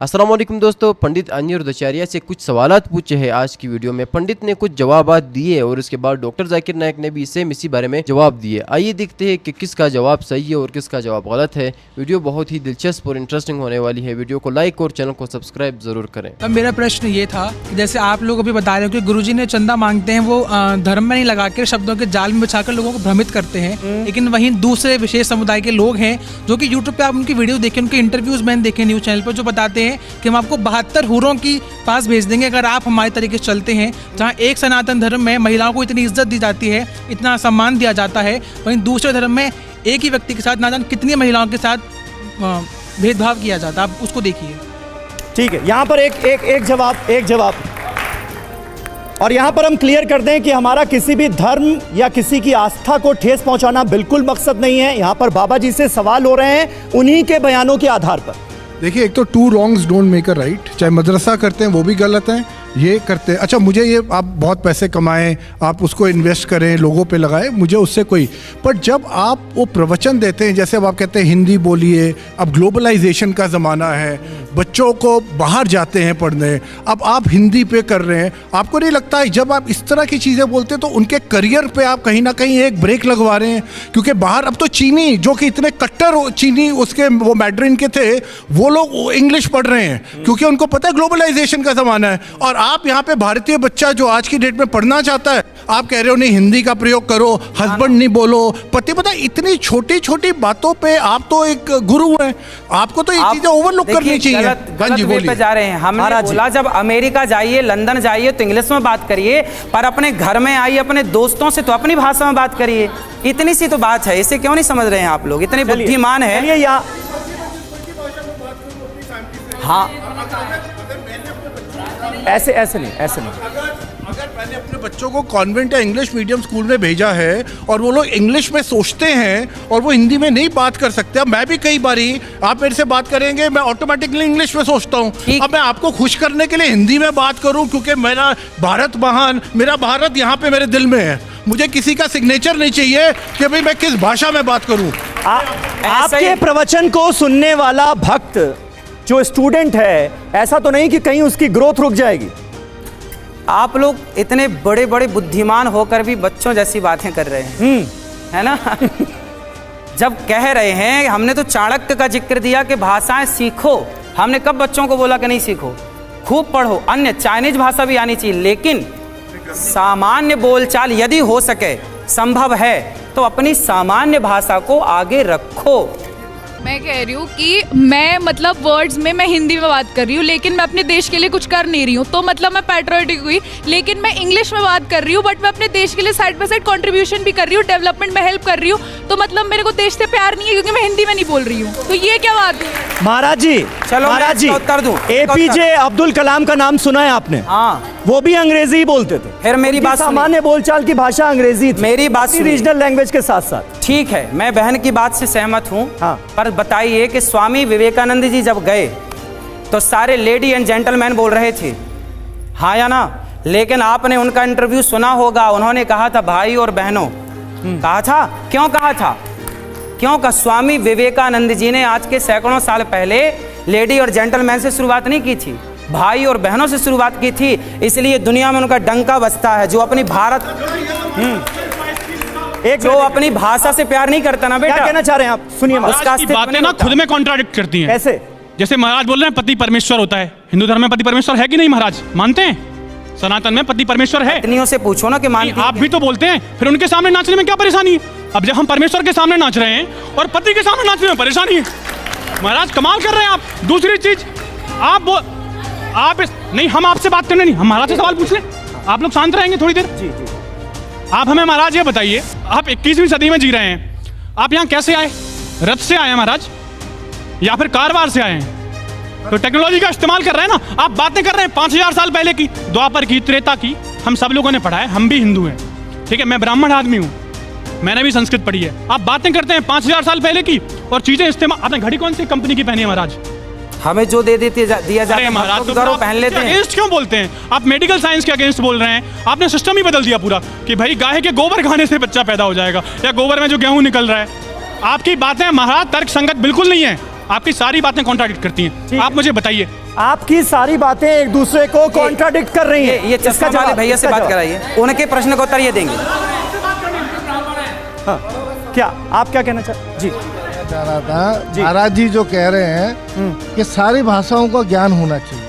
अस्सलाम वालेकुम दोस्तों, पंडित अनिरुद्धाचार्य से कुछ सवालात पूछे हैं आज की वीडियो में। पंडित ने कुछ जवाबात दिए और उसके बाद डॉक्टर जाकिर नायक ने भी सेम इसी बारे में जवाब दिए। आइए देखते हैं कि किसका जवाब सही है और किसका जवाब गलत है। वीडियो बहुत ही दिलचस्प और इंटरेस्टिंग होने वाली है। वीडियो को लाइक और चैनल को सब्सक्राइब जरूर करें। अब मेरा प्रश्न ये था कि जैसे आप लोग अभी बता रहे हो कि गुरुजी ने चंदा मांगते हैं, वो धर्म में नहीं लगा कर शब्दों के जाल में बचाकर लोगों को भ्रमित करते हैं। लेकिन वहीं दूसरे विशेष समुदाय के लोग हैं जो कि यूट्यूब पे आप उनकी वीडियो देखें, उनके इंटरव्यूज मैंने देखे न्यूज़ चैनल पर, जो बताते हैं कि हम आपको 72 हूरों की पास भेज देंगे अगर आप हमारे तरीके से चलते हैं। जहाँ एक सनातन धर्म में महिलाओं को इतनी इज्जत दी जाती है, इतना सम्मान दिया जाता है, वहीं दूसरे धर्म में एक ही व्यक्ति के साथ ना जाने कितनी महिलाओं के साथ भेदभाव किया जाता है। आप उसको देखिए। ठीक है, यहाँ पर एक जवाब और यहाँ पर हम क्लियर कर दें कि हमारा किसी भी धर्म या किसी की आस्था को ठेस पहुंचाना बिल्कुल मकसद नहीं है। यहाँ पर बाबा जी से सवाल हो रहे हैं उन्हीं के बयानों के आधार पर। देखिए, एक तो two wrongs don't make a right. चाहे मदरसा करते हैं वो भी गलत है, ये करते हैं। अच्छा, मुझे ये आप बहुत पैसे कमाएं, आप उसको इन्वेस्ट करें, लोगों पे लगाएं, मुझे उससे कोई, पर जब आप वो प्रवचन देते हैं, जैसे अब आप कहते हैं हिंदी बोलिए, अब ग्लोबलाइजेशन का ज़माना है, बच्चों को बाहर जाते हैं पढ़ने, अब आप हिंदी पे कर रहे हैं, आपको नहीं लगता है जब आप इस तरह की चीज़ें बोलते हैं तो उनके करियर पे आप कहीं ना कहीं एक ब्रेक लगवा रहे हैं? क्योंकि बाहर अब तो चीनी, जो कि इतने कट्टर चीनी उसके वो मैड्रिन के थे, वो लोग इंग्लिश पढ़ रहे हैं क्योंकि उनको पता है ग्लोबलाइजेशन का ज़माना है। और आप यहाँ पे भारतीय बच्चा जो आज की डेट में पढ़ना चाहता है, आप कह रहे हो नहीं हिंदी का प्रयोग करो, हस्बैंड नहीं बोलो, पति, पता इतनी छोटी छोटी बातों पे आप तो एक गुरु हैं, आपको तो ये चीजें ओवरलुक करनी चाहिए। गलत वे पे जा रहे हैं। हमने बोला जब अमेरिका जाइए, लंदन जाइए तो इंग्लिश में बात करिए, पर अपने घर में आइए अपने दोस्तों से तो अपनी भाषा में बात करिए। इतनी सी तो बात है, इसे क्यों नहीं समझ रहे हैं आप लोग? इतने बुद्धिमान है। हाँ, ऐसे नहीं। अगर मैंने अपने बच्चों को कॉन्वेंट या इंग्लिश मीडियम स्कूल में भेजा है और वो लोग इंग्लिश में सोचते हैं और वो हिंदी में नहीं बात कर सकते, अब मैं भी कई बारी आप मेरे से बात करेंगे, मैं ऑटोमेटिकली इंग्लिश में सोचता हूँ। अब मैं आपको खुश करने के लिए हिंदी में बात करूँ क्योंकि मेरा भारत महान, मेरा भारत यहाँ पे मेरे दिल में है, मुझे किसी का सिग्नेचर नहीं चाहिए कि भाई मैं किस भाषा में बात करूँ। आपके प्रवचन को सुनने वाला भक्त जो स्टूडेंट है, ऐसा तो नहीं कि कहीं उसकी ग्रोथ रुक जाएगी? आप लोग इतने बड़े बड़े बुद्धिमान होकर भी बच्चों जैसी बातें कर रहे हैं, है ना? जब कह रहे हैं, हमने तो चाणक्य का जिक्र दिया कि भाषाएं सीखो, हमने कब बच्चों को बोला कि नहीं सीखो, खूब पढ़ो, अन्य चाइनीज भाषा भी आनी चाहिए, लेकिन सामान्य बोलचाल यदि हो सके, संभव है तो अपनी सामान्य भाषा को आगे रखो। मैं कह रही हूँ कि मैं मतलब वर्ड्स में मैं हिंदी में बात कर रही हूँ, लेकिन मैं अपने देश के लिए कुछ कर नहीं रही हूँ, तो मतलब मैं पैट्रियोटिक हुई। लेकिन मैं इंग्लिश में बात कर रही हूँ, बट मैं अपने देश के लिए साइड बाय साइड कंट्रीब्यूशन भी कर रही हूँ, डेवलपमेंट में हेल्प कर रही हूँ, तो मतलब मेरे को देश से प्यार नहीं है क्योंकि मैं हिंदी में नहीं बोल रही हूँ। तो ये क्या बात है? महाराज जी, चलो महाराज जी, उत्तर दूं। APJ अब्दुल कलाम का नाम सुना है आपने? हाँ, वो भी अंग्रेजी ही बोलते थे। फिर मेरी बात, सामान्य बोलचाल की भाषा अंग्रेजी थी, मेरी बात रीजनल लैंग्वेज के साथ साथ। ठीक है, मैं बहन की बात से सहमत हूँ। हाँ। पर बताइए कि स्वामी विवेकानंद जी जब गए तो सारे लेडी एंड जेंटलमैन बोल रहे थे, हाँ या ना? लेकिन आपने उनका इंटरव्यू सुना होगा, उन्होंने कहा था भाई और बहनों, कहा था। क्यों कहा था? क्योंकि स्वामी विवेकानंद जी ने आज के सैकड़ों साल पहले लेडी और जेंटलमैन से शुरुआत नहीं की थी, भाई और बहनों से शुरुआत की थी। इसलिए दुनिया में उनका डंका बजता है। जो अपनी जो अपनी भाषा से प्यार नहीं करता ना बेटा, क्या कहना चाह रहे हैं आप? सुनिए, उसका बातें ना खुद में कॉन्ट्राडिक्ट करती हैं। कैसे? जैसे महाराज बोल रहे हैं पति परमेश्वर होता है, हिंदू धर्म में पति परमेश्वर है कि नहीं? महाराज मानते हैं सनातन में पति परमेश्वर है? पत्नियों से पूछो ना कि मानती हैं। आप भी तो बोलते हैं, फिर उनके सामने नाचने में क्या परेशानी है? अब जब हम परमेश्वर के सामने नाच रहे हैं और पति के सामने नाचने में परेशानी है, महाराज कमाल कर रहे हैं आप। दूसरी चीज, आप नहीं, हम आपसे बात करने नहीं, हम महाराज से सवाल पूछ लें, आप लोग शांत रहेंगे थोड़ी देर। जी। आप हमें महाराज ये बताइए, आप 21वीं सदी में जी रहे हैं, आप यहाँ कैसे आए? रथ से आए हैं महाराज या फिर कारवार से आए हैं? तो टेक्नोलॉजी का इस्तेमाल कर रहे हैं ना। आप बातें कर रहे हैं 5000 साल पहले की, द्वापर की, त्रेता की, हम सब लोगों ने पढ़ा है, हम भी हिंदू हैं, ठीक है, मैं ब्राह्मण आदमी हूँ, मैंने भी संस्कृत पढ़ी है। आप बातें करते हैं 5000 साल पहले की और चीजें इस्तेमाल। आपने घड़ी कौन सी कंपनी की पहनी है महाराज? हमें जो दे देते दिया जाता है महाराज तो पहन लेते हैं। अगेंस्ट क्यों बोलते हैं आप? मेडिकल साइंस के अगेंस्ट बोल रहे हैं। आपने सिस्टम ही बदल दिया पूरा कि भाई गाय के गोबर खाने से बच्चा पैदा हो जाएगा या गोबर में जो गेहूं निकल रहा है। आपकी बातें महाराज तर्क संगत बिल्कुल नहीं है। आपकी सारी बातें कॉन्ट्राडिक्ट करती हैं। आप मुझे बताइए, आपकी सारी बातें एक दूसरे को कॉन्ट्राडिक्ट कर रही हैं। ये चश्मा वाले भैया से बात कराइए, उनके प्रश्न का उत्तर ये देंगे। हाँ, क्या आप क्या कहना चाहते जी? चाह रहा था, महाराज जी जो कह रहे हैं कि सारी भाषाओं का ज्ञान होना चाहिए।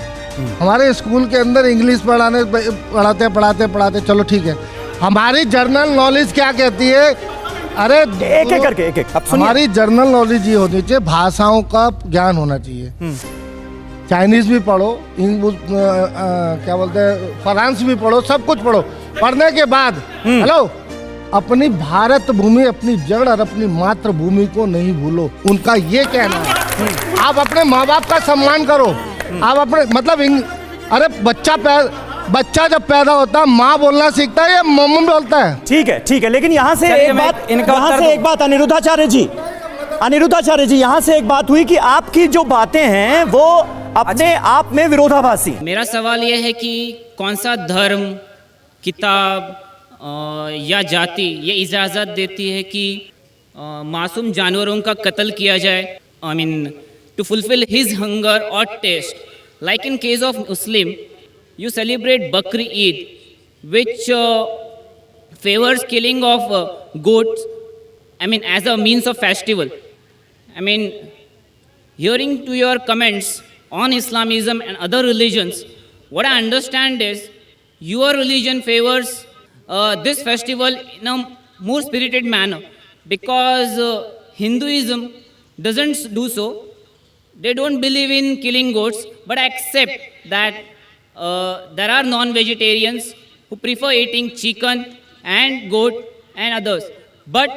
हमारे स्कूल के अंदर इंग्लिश पढ़ाते चलो ठीक है, हमारी जनरल नॉलेज क्या कहती है? अरे एक एक करके एक अब सुनिए। हमारी जनरल नॉलेज ये होनी चाहिए, भाषाओं का ज्ञान होना चाहिए। चाइनीज भी पढ़ो, क्या बोलते हैं, फ्रांस भी पढ़ो, सब कुछ पढ़ो। पढ़ने के बाद हेलो, अपनी भारत भूमि, अपनी जड़ और अपनी मातृभूमि को नहीं भूलो, उनका ये कहना है। आप अपने माँ बाप का सम्मान करो, आप अपने मतलब अरे बच्चा जब पैदा होता है माँ बोलना सीखता है या मम्मी बोलता है? ठीक है, लेकिन यहाँ से एक बात अनिरुद्धाचार्य जी, यहाँ से एक बात हुई कि आपकी जो बातें हैं वो अपने आप में विरोधाभासी। मेरा सवाल यह है कि कौन सा धर्म, किताब या जाति ये इजाज़त देती है कि मासूम जानवरों का कत्ल किया जाए? I mean to fulfill his hunger और taste, like in case of Muslim you celebrate Bakri Eid, which favors killing of goats, I mean as a means of festival. I mean, hearing to your comments on Islamism and other religions, what I understand is your religion favors this festival in a more spirited manner, because Hinduism doesn't do so. They don't believe in killing goats, but accept that there are non-vegetarians who prefer eating chicken and goat and others. But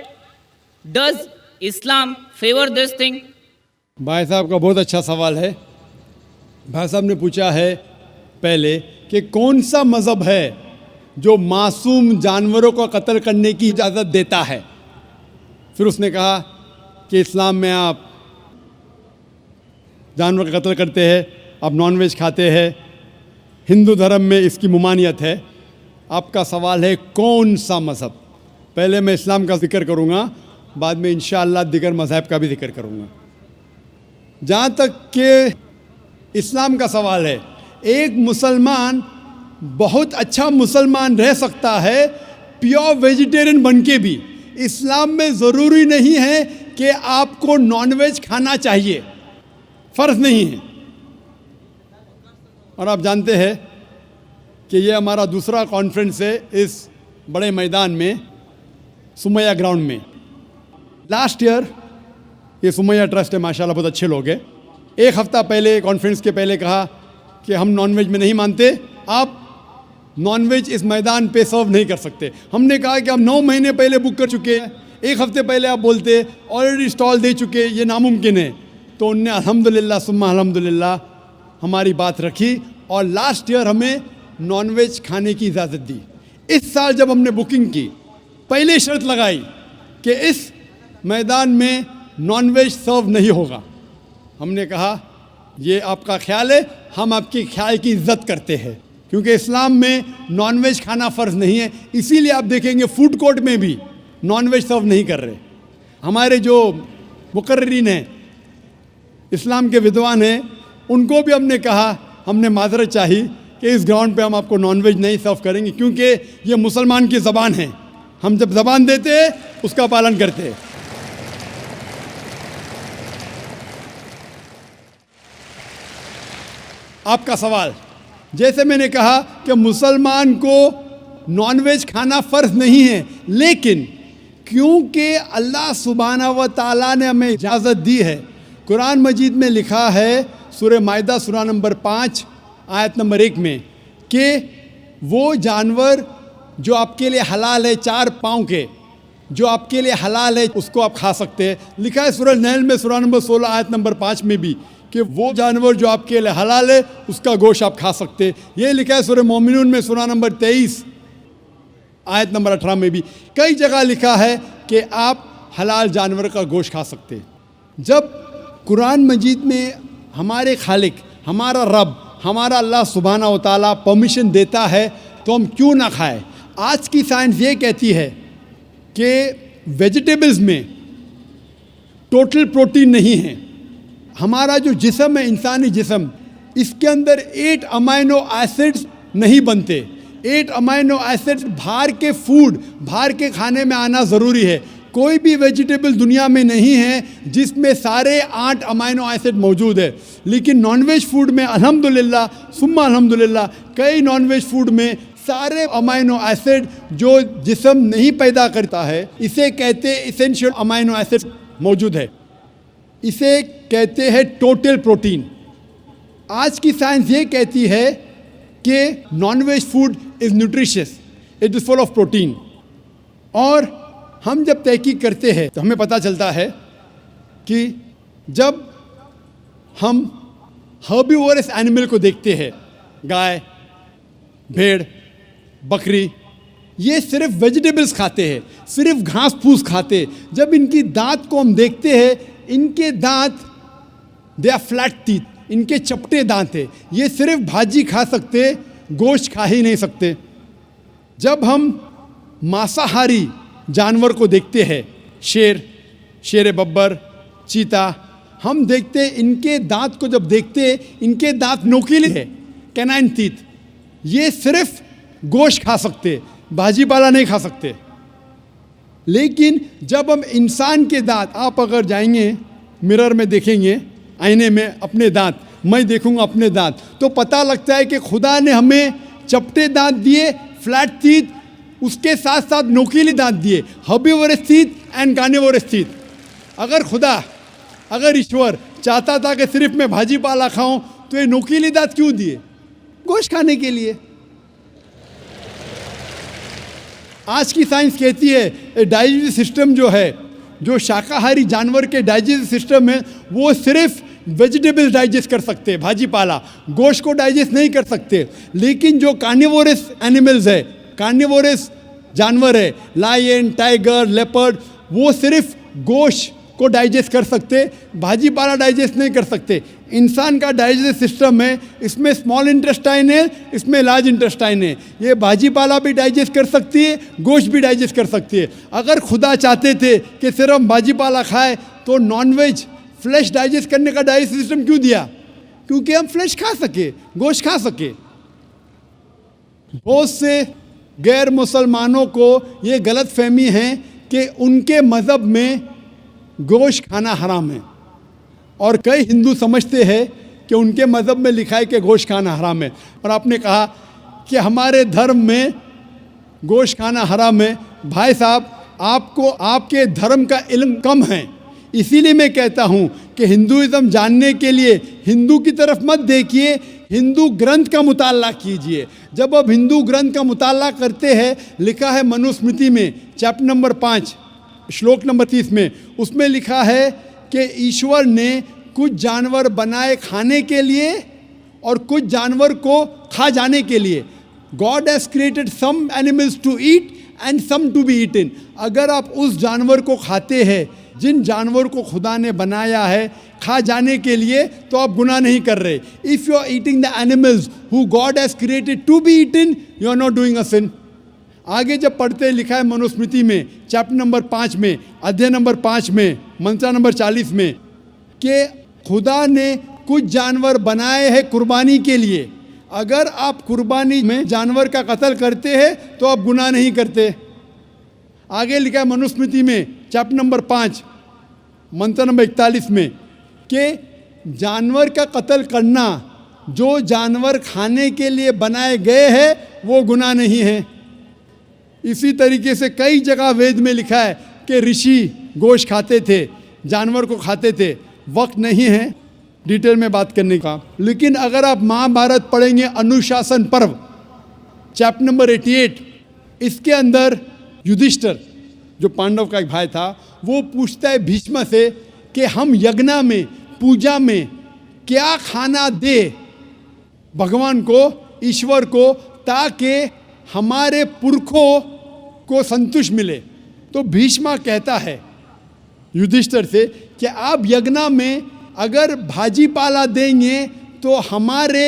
does Islam favor this thing? भाई साहब का बहुत अच्छा सवाल है। भाई साहब ने पूछा है पहले कि कौन सा मज़हब है जो मासूम जानवरों को कत्ल करने की इजाज़त देता है। फिर उसने कहा कि इस्लाम में आप जानवर का कत्ल करते हैं, आप नॉनवेज खाते हैं, हिंदू धर्म में इसकी मुमानियत है। आपका सवाल है कौन सा मज़हब। पहले मैं इस्लाम का जिक्र करूँगा, बाद में इंशाअल्लाह दिगर मज़हब का भी जिक्र करूँगा। जहाँ तक कि इस्लाम का सवाल है, एक मुसलमान बहुत अच्छा मुसलमान रह सकता है प्योर वेजिटेरियन बन के भी। इस्लाम में ज़रूरी नहीं है कि आपको नॉनवेज खाना चाहिए, फ़र्ज़ नहीं है। और आप जानते हैं कि ये हमारा दूसरा कॉन्फ्रेंस है इस बड़े मैदान में, सुमैया ग्राउंड में। लास्ट ईयर ये सुमैया ट्रस्ट है, माशाल्लाह बहुत अच्छे लोग हैं। एक हफ़्ता पहले कॉन्फ्रेंस के पहले कहा कि हम नॉनवेज में नहीं मानते, आप नॉनवेज इस मैदान पे सर्व नहीं कर सकते। हमने कहा कि हम 9 महीने पहले बुक कर चुके हैं, एक हफ़्ते पहले आप बोलते ऑलरेडी स्टॉल दे चुके, ये नामुमकिन है। तो उनने अल्हम्दुलिल्लाह सुम्मा अल्हम्दुलिल्लाह हमारी बात रखी और लास्ट ईयर हमें नॉनवेज खाने की इजाज़त दी। इस साल जब हमने बुकिंग की, पहले शर्त लगाई कि इस मैदान में नॉनवेज सर्व नहीं होगा। हमने कहा ये आपका ख्याल है, हम आपके ख्याल की इज्जत करते हैं, क्योंकि इस्लाम में नॉनवेज खाना फ़र्ज़ नहीं है। इसीलिए आप देखेंगे फूड कोर्ट में भी नॉनवेज सर्व नहीं कर रहे। हमारे जो मुकर्रिरीन हैं, इस्लाम के विद्वान हैं, उनको भी हमने कहा, हमने माजरत चाही कि इस ग्राउंड पे हम आपको नॉनवेज नहीं सर्व करेंगे, क्योंकि ये मुसलमान की ज़बान है। हम जब ज़बान देते हैं उसका पालन करते हैं। आपका सवाल, जैसे मैंने कहा कि मुसलमान को नॉनवेज खाना फ़र्ज़ नहीं है, लेकिन क्योंकि अल्लाह सुब्हाना व तआला ने हमें इजाज़त दी है। कुरान मजीद में लिखा है सूरह माइदा सूरा नंबर 5 आयत नंबर 1 में कि वो जानवर जो आपके लिए हलाल है, 4 पाँव के, जो आपके लिए हलाल है उसको आप खा सकते हैं। लिखा है सूरह नहल में सूरा नंबर 16 आयत नंबर 5 में भी कि वो जानवर जो आपके लिए हलाल है उसका गोश्त आप खा सकते हैं। ये लिखा है सूरह मोमिनून में सूरा नंबर 23 आयत नंबर 18 में भी। कई जगह लिखा है कि आप हलाल जानवर का गोश्त खा सकते हैं। जब कुरान मजीद में हमारे खालिक, हमारा रब, हमारा अल्लाह सुब्हाना व तआला परमिशन देता है तो हम क्यों ना खाएं। आज की साइंस ये कहती है कि वेजिटेबल्स में टोटल प्रोटीन नहीं है, हमारा जो जिस्म है, इंसानी जिस्म, इसके अंदर 8 अमाइनो एसिड्स नहीं बनते। 8 अमाइनो एसिड्स बाहर के फूड, बाहर के खाने में आना ज़रूरी है। कोई भी वेजिटेबल दुनिया में नहीं है जिसमें सारे 8 अमाइनो एसिड मौजूद है। लेकिन नॉनवेज फूड में अल्हम्दुलिल्लाह सुम्मा अल्हम्दुलिल्लाह कई नॉनवेज फूड में सारे अमाइनो एसिड जो जिस्म नहीं पैदा करता है, इसे कहते हैं इसेंशियल अमाइनो एसिड मौजूद है। इसे कहते हैं टोटल प्रोटीन। आज की साइंस ये कहती है कि nonveg food is nutritious, it is full of protein. और हम जब तहकीक करते हैं तो हमें पता चलता है कि जब हम हर्बीवोरस एनिमल को देखते हैं, गाय, भेड़, बकरी, ये सिर्फ वेजिटेबल्स खाते हैं, सिर्फ घास फूस खाते हैं। जब इनकी दांत को हम देखते हैं, इनके दांत दे आर फ्लैट टीथ, इनके चपटे दांत है। ये सिर्फ भाजी खा सकते, गोश्त खा ही नहीं सकते। जब हम मांसाहारी जानवर को देखते हैं, शेर बब्बर, चीता, हम देखते हैं इनके दांत को जब देखते हैं, इनके दांत नोकीले है, कैनाइन टीथ। ये सिर्फ गोश्त खा सकते, भाजी पाला नहीं खा सकते। लेकिन जब हम इंसान के दांत, आप अगर जाएंगे मिरर में देखेंगे, आईने में अपने दांत, मैं देखूंगा अपने दांत, तो पता लगता है कि खुदा ने हमें चपटे दांत दिए, फ्लैट टीथ, उसके साथ साथ नोकीली दांत दिए, herbivorous teeth and carnivorous teeth. अगर ईश्वर चाहता था कि सिर्फ मैं भाजी पाला खाऊं, तो ये नोकीली दांत क्यों दिए? गोश्त खाने के लिए। आज की साइंस कहती है डाइजेस्टिव सिस्टम जो है, जो शाकाहारी जानवर के डाइजेस्टिव सिस्टम है, वो सिर्फ वेजिटेबल्स डाइजेस्ट कर सकते हैं, भाजी पाला, गोश्त को डाइजेस्ट नहीं कर सकते। लेकिन जो कार्निवोरस एनिमल्स है, कार्निवोरस जानवर है, लायन, टाइगर, लेपर्ड, वो सिर्फ गोश्त को डाइजेस्ट कर सकते, भाजी पाला डाइजेस्ट नहीं कर सकते। इंसान का डाइजेस्टिव सिस्टम है, इसमें स्मॉल इंटेस्टाइन है, इसमें लार्ज इंटेस्टाइन है। ये भाजी पाला भी डाइजेस्ट कर सकती है, गोश्त भी डाइजेस्ट कर सकती है। अगर खुदा चाहते थे कि सिर्फ हम भाजी पाला खाए, तो नॉनवेज फ्लैश डाइजेस्ट करने का डाइजेस्टिव सिस्टम क्यों दिया? क्योंकि हम फ्लैश खा सके, गोश्त खा सके। बहुत से गैर मुसलमानों को ये गलत फहमी है कि उनके मज़हब में गोश्त खाना हराम है, और कई हिंदू समझते हैं कि उनके मज़हब में लिखा है कि गोश्त खाना हराम है। और आपने कहा कि हमारे धर्म में गोश्त खाना हराम है। भाई साहब, आपको आपके धर्म का इल्म कम है, इसीलिए मैं कहता हूँ कि हिंदुइज़्म जानने के लिए हिंदू की तरफ मत देखिए, हिंदू ग्रंथ का मुताला कीजिए। जब आप हिंदू ग्रंथ का मुताला करते हैं, लिखा है मनुस्मृति में चैप्टर नंबर 5 श्लोक नंबर 30 में, उसमें लिखा है कि ईश्वर ने कुछ जानवर बनाए खाने के लिए और कुछ जानवर को खा जाने के लिए। God has created some animals to eat and some to be eaten. अगर आप उस जानवर को खाते हैं जिन जानवर को खुदा ने बनाया है खा जाने के लिए, तो आप गुनाह नहीं कर रहे। If you are eating the animals who God has created to be eaten, you are not doing a sin. आगे जब पढ़ते लिखा है मनुस्मृति में चैप्टर नंबर 5 में, अध्याय नंबर 5 में, मंत्र नंबर 40 में, कि खुदा ने कुछ जानवर बनाए हैं कुर्बानी के लिए। अगर आप कुर्बानी में जानवर का कत्ल करते हैं तो आप गुनाह नहीं करते। आगे लिखा है मनुस्मृति में चैप्टर नंबर 5 मंत्र नंबर 41 में कि जानवर का कत्ल करना, जो जानवर खाने के लिए बनाए गए हैं, वो गुनाह नहीं है। इसी तरीके से कई जगह वेद में लिखा है कि ऋषि गोश्त खाते थे, जानवर को खाते थे। वक्त नहीं है डिटेल में बात करने का, लेकिन अगर आप महाभारत पढ़ेंगे अनुशासन पर्व चैप्टर नंबर 88, इसके अंदर युधिष्ठिर जो पांडव का एक भाई था, वो पूछता है भीष्म से कि हम यज्ञ में, पूजा में क्या खाना दे भगवान को, ईश्वर को, ताकि हमारे पुरखों को संतुष्ट मिले। तो भीष्म कहता है युधिष्ठिर से कि आप यज्ञ में अगर भाजी पाला देंगे तो हमारे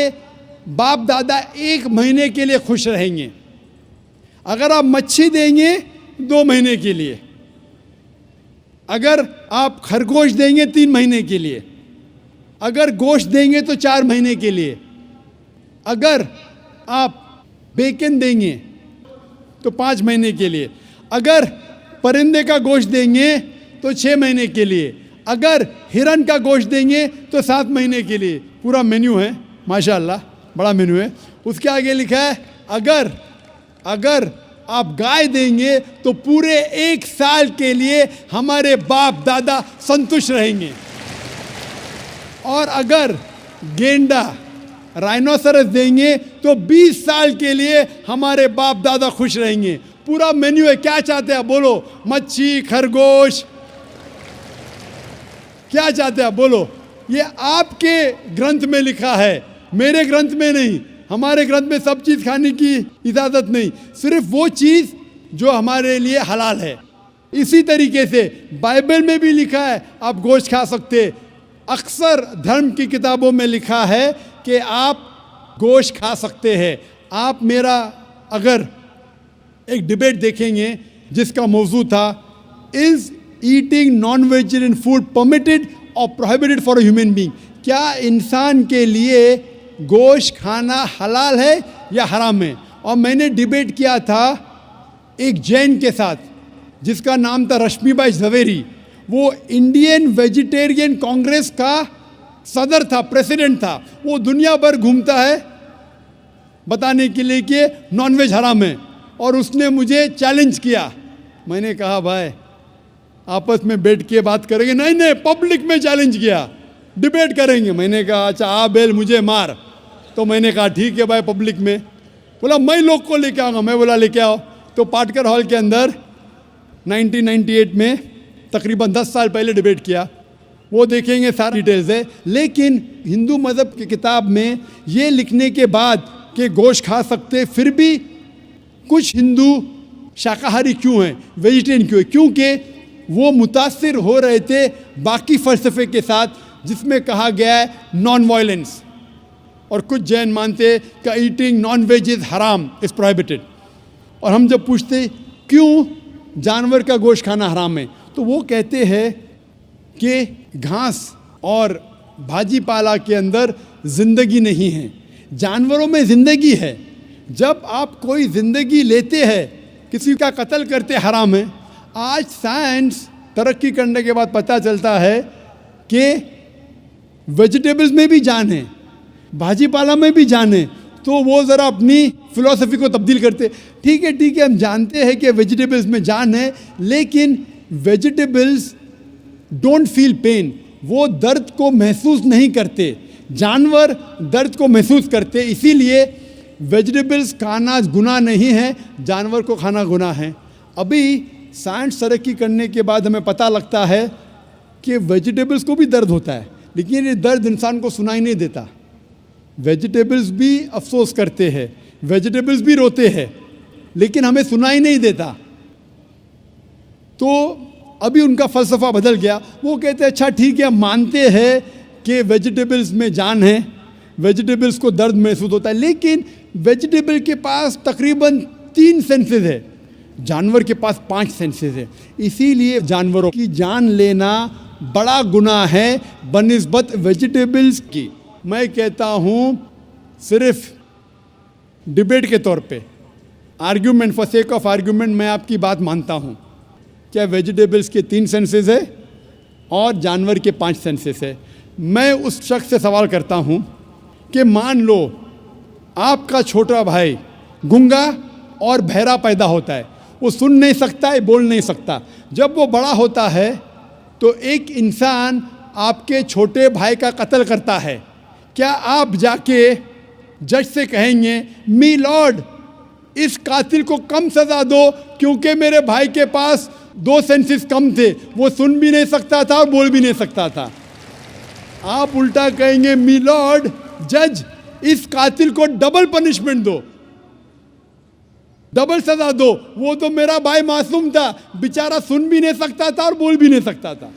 बाप दादा 1 महीने के लिए खुश रहेंगे। अगर आप मच्छी देंगे 2 महीने के लिए, अगर आप खरगोश देंगे 3 महीने के लिए। अगर गोश्त देंगे तो 4 महीने के लिए, अगर आप बेकन देंगे तो 5 महीने के लिए, अगर परिंदे का गोश्त देंगे तो 6 महीने के लिए, अगर हिरन का गोश्त देंगे तो 7 महीने के लिए। पूरा मेन्यू है माशाल्लाह, बड़ा मेन्यू है। उसके आगे लिखा है अगर आप गाय देंगे तो पूरे 1 साल के लिए हमारे बाप दादा संतुष्ट रहेंगे, और अगर गेंडा राइनोसरस देंगे तो 20 साल के लिए हमारे बाप दादा खुश रहेंगे। पूरा मेन्यू है। क्या चाहते हैं बोलो? मच्छी, खरगोश, क्या चाहते हैं बोलो? ये आपके ग्रंथ में लिखा है, मेरे ग्रंथ में नहीं। हमारे ग्रंथ में सब चीज़ खाने की इजाज़त नहीं, सिर्फ वो चीज़ जो हमारे लिए हलाल है। इसी तरीके से बाइबल में भी लिखा है आप गोश्त खा सकते। अक्सर धर्म की किताबों में लिखा है कि आप गोश्त खा सकते हैं। आप मेरा अगर एक डिबेट देखेंगे जिसका मौजू था is eating non vegetarian food permitted और prohibited for a human being, क्या इंसान के लिए गोश्त खाना हलाल है या हराम है? और मैंने डिबेट किया था एक जैन के साथ जिसका नाम था रश्मिबाई झवेरी। वो इंडियन वेजिटेरियन कांग्रेस का सदर था, प्रेसिडेंट था। वो दुनिया भर घूमता है बताने के लिए कि नॉनवेज हराम है, और उसने मुझे चैलेंज किया। मैंने कहा भाई आपस में बैठ के बात करेंगे। नहीं, पब्लिक में चैलेंज किया, डिबेट करेंगे। मैंने कहा अच्छा आ बेल मुझे मार। तो मैंने कहा ठीक है भाई, पब्लिक में। बोला मैं लोग को लेके आऊँगा। मैं बोला लेके आओ। तो पाटकर हॉल के अंदर 1998 में तकरीबन 10 साल पहले डिबेट किया। वो देखेंगे, सारी डिटेल्स है। लेकिन हिंदू मज़हब की किताब में ये लिखने के बाद कि गोश्त खा सकते, फिर भी कुछ हिंदू शाकाहारी क्यों हैं, वेजिटेरियन क्यों है? क्योंकि वो मुतासिर हो रहे थे बाकी फ़लसफ़े के साथ जिसमें कहा गया है नॉन वायलेंस। और कुछ जैन मानते कि ईटिंग नॉन वेज इज़ हराम, इज़ प्रोहिबिटेड। और हम जब पूछते क्यों जानवर का गोश्त खाना हराम है, तो वो कहते हैं कि घास और भाजी पाला के अंदर ज़िंदगी नहीं है, जानवरों में ज़िंदगी है। जब आप कोई ज़िंदगी लेते हैं, किसी का कत्ल करते हराम है। आज साइंस तरक्की करने के बाद पता चलता है कि वेजिटेबल्स में भी जान है, भाजी पाला में भी जान है। तो वो ज़रा अपनी फिलॉसफी को तब्दील करते। ठीक है, हम जानते हैं कि वेजिटेबल्स में जान है, लेकिन वेजिटेबल्स डोंट फील पेन, वो दर्द को महसूस नहीं करते। जानवर दर्द को महसूस करते, इसीलिए वेजिटेबल्स खाना गुनाह नहीं है, जानवर को खाना गुनाह है। अभी साइंस तरक्की करने के बाद हमें पता लगता है कि वेजिटेबल्स को भी दर्द होता है, लेकिन ये दर्द इंसान को सुनाई नहीं देता। वेजिटेबल्स भी अफसोस करते हैं, वेजिटेबल्स भी रोते हैं, लेकिन हमें सुनाई नहीं देता। तो अभी उनका फ़लसफ़ा बदल गया। वो कहते हैं अच्छा ठीक है, हम मानते हैं कि वेजिटेबल्स में जान है, वेजिटेबल्स को दर्द महसूस होता है, लेकिन वेजिटेबल के पास तकरीबन 3 सेंसेस है, जानवर के पास 5 सेंसेस है। इसीलिए जानवरों की जान लेना बड़ा गुनाह है बनिस्बत वेजिटेबल्स की। मैं कहता हूँ सिर्फ डिबेट के तौर पे, argument, for sake of argument, मैं आपकी बात मानता हूँ। क्या वेजिटेबल्स के 3 सेंसेस है और जानवर के 5 सेंसेस है। मैं उस शख्स से सवाल करता हूँ कि मान लो आपका छोटा भाई गूंगा और बहरा पैदा होता है, वो सुन नहीं सकता है, बोल नहीं सकता। जब वो बड़ा होता है तो एक इंसान आपके छोटे भाई का कत्ल करता है, क्या आप जाके जज से कहेंगे मी लॉर्ड इस कातिल को कम सज़ा दो क्योंकि मेरे भाई के पास 2 सेंसेस कम थे, वो सुन भी नहीं सकता था और बोल भी नहीं सकता था? आप उल्टा कहेंगे मी लॉर्ड जज इस कातिल को डबल पनिशमेंट दो, डबल सजा दो, वो तो मेरा भाई मासूम था, बेचारा सुन भी नहीं सकता था और बोल भी नहीं सकता था।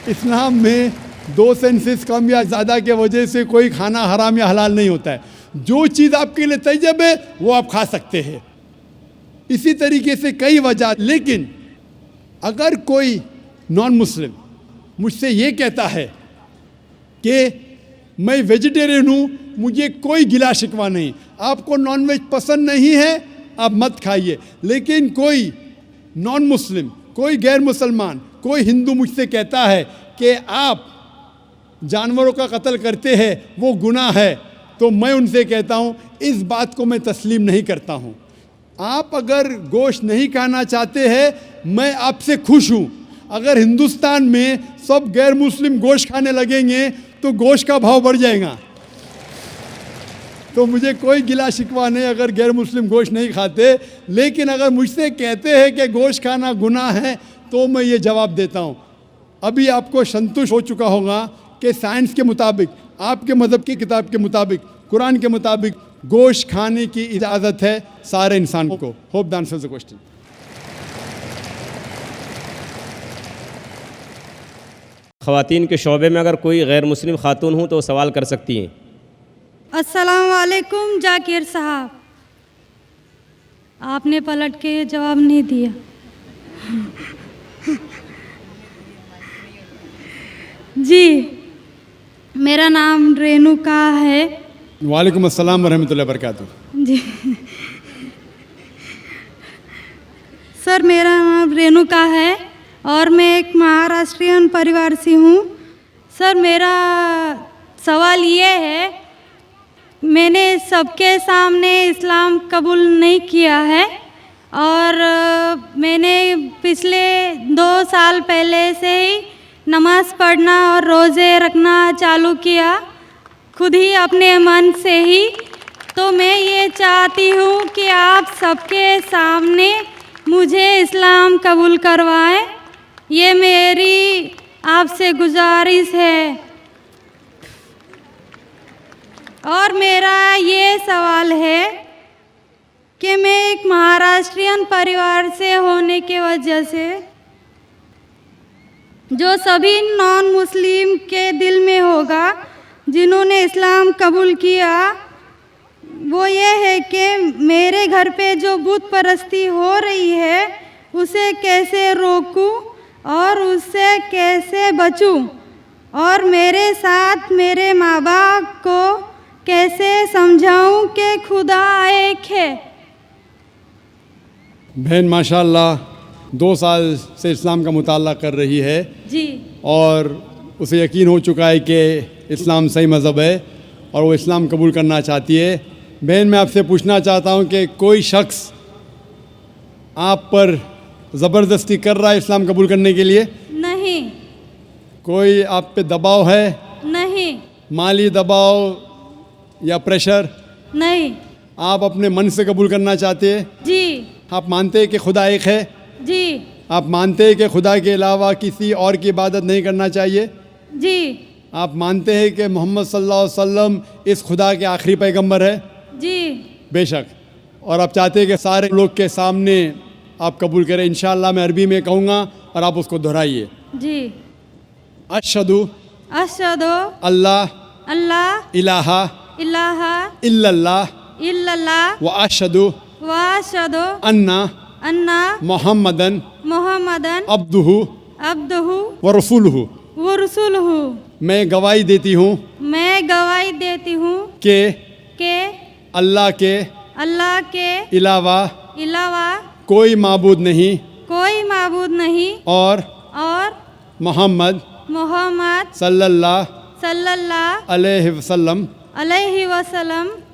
इस्लाम में 2 सेंसेस कम या ज़्यादा के वजह से कोई खाना हराम या हलाल नहीं होता है। जो चीज़ आपके लिए तैयब है वो आप खा सकते हैं। इसी तरीके से कई वजह। लेकिन अगर कोई नॉन मुस्लिम मुझसे ये कहता है कि मैं वेजिटेरियन हूँ, मुझे कोई गिला शिकवा नहीं। आपको नॉनवेज पसंद नहीं है, आप मत खाइए। लेकिन कोई नॉन मुस्लिम, कोई गैर मुसलमान, कोई हिंदू मुझसे कहता है कि आप जानवरों का कत्ल करते हैं, वो गुनाह है, तो मैं उनसे कहता हूँ इस बात को मैं तस्लीम नहीं करता हूँ। आप अगर गोश्त नहीं खाना चाहते हैं, मैं आपसे खुश हूँ। अगर हिंदुस्तान में सब गैर मुस्लिम गोश्त खाने लगेंगे तो गोश्त का भाव बढ़ जाएगा। तो मुझे कोई गिला शिकवा नहीं अगर गैर मुस्लिम गोश्त नहीं खाते। लेकिन अगर मुझसे कहते हैं कि गोश्त खाना गुनाह है, तो मैं ये जवाब देता हूँ। अभी आपको संतुष्ट हो चुका होगा कि साइंस के मुताबिक, आपके मज़हब की किताब के मुताबिक, कुरान के मुताबिक गोश्त खाने की इजाज़त है सारे इंसान को। Hope the answer the question. ख़वातीन के शोबे में अगर कोई गैर मुस्लिम खातून हो तो वो सवाल कर सकती हैं। अस्सलाम वालेकुम जाकिर साहब, आपने पलट के जवाब नहीं दिया। जी, मेरा नाम रेणुका है। वालेकुम अस्सलाम वरहमतुल्लाहि वबरकातुहू। जी सर, मेरा नाम रेणुका है और मैं एक महाराष्ट्रियन परिवार से हूँ। सर, मेरा सवाल ये है, मैंने सबके सामने इस्लाम कबूल नहीं किया है और मैंने पिछले 2 साल पहले से ही नमाज़ पढ़ना और रोज़े रखना चालू किया, खुद ही अपने मन से ही। तो मैं ये चाहती हूँ कि आप सबके सामने मुझे इस्लाम कबूल करवाएं, ये मेरी आपसे गुजारिश है। और मेरा ये सवाल है कि मैं एक महाराष्ट्रियन परिवार से होने की वजह से जो सभी नॉन मुस्लिम के दिल में होगा जिन्होंने इस्लाम कबूल किया, वो ये है कि मेरे घर पे जो बुत परस्ती हो रही है उसे कैसे रोकूं और उससे कैसे बचूं, और मेरे साथ मेरे माँ बाप को कैसे समझाऊं कि खुदा एक है। बहन माशाल्लाह 2 साल से इस्लाम का मुताला कर रही है जी, और उसे यकीन हो चुका है कि इस्लाम सही मज़हब है और वो इस्लाम कबूल करना चाहती है। बहन, मैं आपसे पूछना चाहता हूँ कि कोई शख्स आप पर ज़बरदस्ती कर रहा है इस्लाम कबूल करने के लिए? नहीं। कोई आप पे दबाव है? नहीं। माली दबाव या प्रेशर? नहीं। आप अपने मन से कबूल करना चाहते हैं? जी। आप मानते हैं कि खुदा एक है? जी। आप मानते हैं कि खुदा के अलावा किसी और की इबादत नहीं करना चाहिए? जी। आप मानते हैं कि मोहम्मद सल्लल्लाहु अलैहि वसल्लम इस खुदा के आखिरी पैगंबर है? जी। बेशक। और आप चाहते हैं कि सारे लोग के सामने आप कबूल करें? इंशाअल्लाह मैं अरबी में कहूँगा और आप उसको दोहराइए। जी। अशहदु अशहदु अल्लाह अल्लाह इलाहा इलाहा इल्लल्लाह इल्लल्लाह व अशहदु व अशहदु अन्ना अन्ना मोहम्मदन मोहम्मदन अब्दुहु अब्दुहु व रसूलुहु व रसूलुहु। मैं गवाही देती हूँ मैं गवाही देती हूँ कि अल्लाह के अलावा कोई माबूद नहीं और मोहम्मद सल्लल्लाहु अलैहि वसल्लम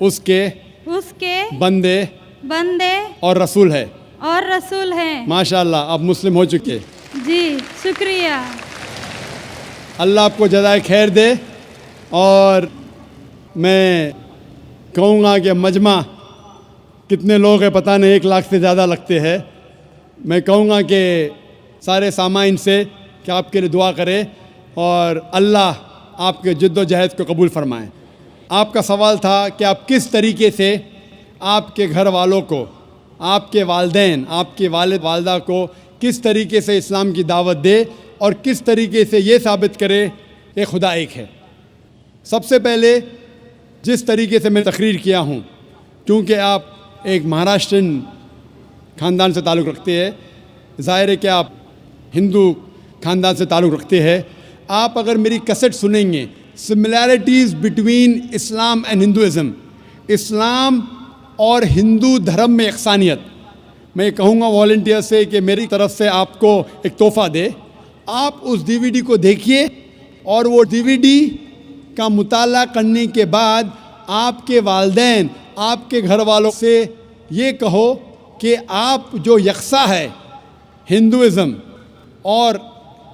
उसके बंदे और रसूल है। माशाल्लाह, आप मुस्लिम हो चुके। जी, शुक्रिया। अल्लाह आपको जज़ाए खैर दे। और मैं कहूँगा कि मजमा कितने लोग हैं पता नहीं, 1 लाख से ज़्यादा लगते हैं। मैं कहूँगा कि सारे सामाइन से कि आपके लिए दुआ करें और अल्लाह आपके जिद्दोजहद को कबूल फरमाएं। आपका सवाल था कि आप किस तरीके से आपके घर वालों को, आपके वालिदैन, आपके वालिद वालदा को किस तरीके से इस्लाम की दावत दे और किस तरीके से ये साबित करे कि खुदा एक है। सबसे पहले जिस तरीके से मैं तकरीर किया हूँ, क्योंकि आप एक महाराष्ट्रन ख़ानदान से ताल्लुक़ रखते हैं, ज़ाहिर है कि आप हिंदू ख़ानदान से ताल्लुक़ रखते हैं। आप अगर मेरी कैसेट सुनेंगे, similarities between Islam and Hinduism, इस्लाम और हिंदू धर्म में यकसानियत। मैं कहूँगा वॉलंटियर से कि मेरी तरफ से आपको एक तोहफ़ा दे, आप उस डीवीडी को देखिए और वो डीवीडी का मुताला करने के बाद आपके वालिदैन, आपके घर वालों से ये कहो कि आप जो यकसा है हिंदुज़म और